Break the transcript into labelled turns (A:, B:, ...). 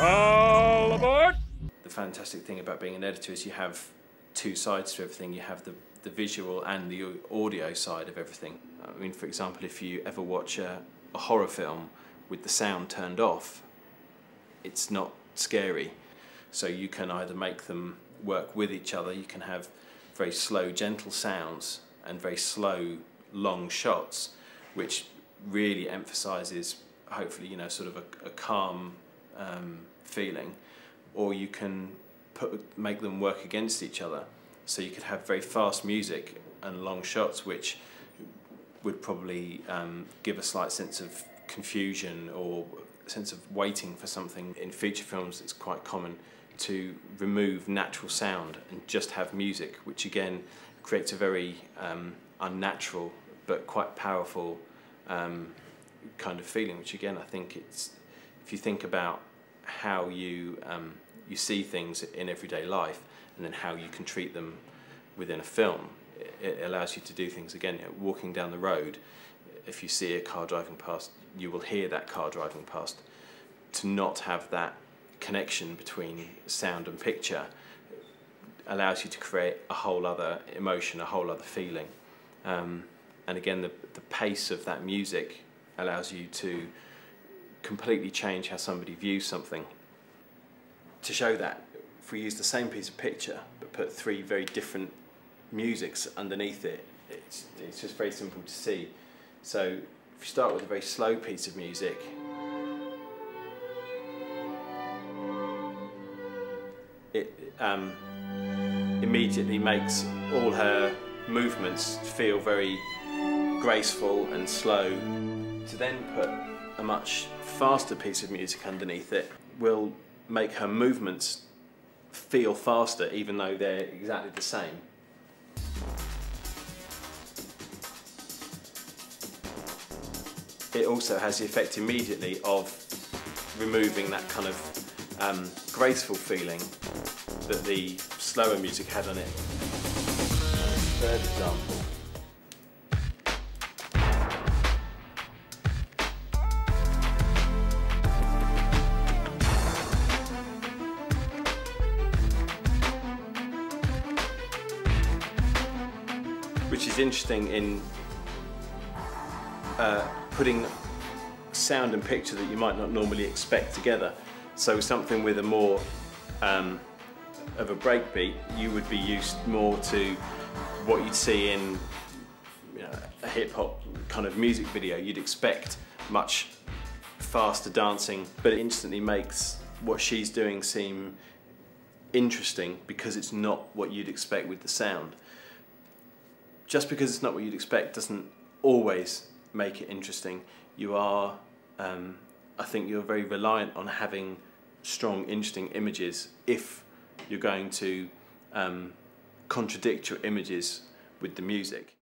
A: All aboard!
B: The fantastic thing about being an editor is you have two sides to everything. You have the visual and the audio side of everything. I mean, for example, if you ever watch a horror film with the sound turned off, it's not scary. So you can either make them work with each other, you can have very slow, gentle sounds and very slow, long shots, which really emphasises, hopefully, you know, sort of a calm feeling, or you can make them work against each other. So you could have very fast music and long shots, which would probably give a slight sense of confusion or a sense of waiting for something. In feature films, it's quite common to remove natural sound and just have music, which again creates a very unnatural but quite powerful kind of feeling, which again I think it's, if you think about how you see things in everyday life and then how you can treat them within a film, it allows you to do things again. You know, walking down the road, if you see a car driving past, you will hear that car driving past. To not have that connection between sound and picture allows you to create a whole other emotion, a whole other feeling. And again, the pace of that music allows you to completely change how somebody views something. To show that, if we use the same piece of picture but put three very different musics underneath it, it's just very simple to see. So if you start with a very slow piece of music, it immediately makes all her movements feel very graceful and slow. To then put a much faster piece of music underneath it will make her movements feel faster, even though they're exactly the same. It also has the effect immediately of removing that kind of graceful feeling that the slower music had on it. Third example. Which is interesting in putting sound and picture that you might not normally expect together. So something with a more of a breakbeat, you would be used more to what you'd see in, you know, a hip-hop kind of music video. You'd expect much faster dancing, but it instantly makes what she's doing seem interesting because it's not what you'd expect with the sound. Just because it's not what you'd expect doesn't always make it interesting. You are, I think you're very reliant on having strong, interesting images if you're going to contradict your images with the music.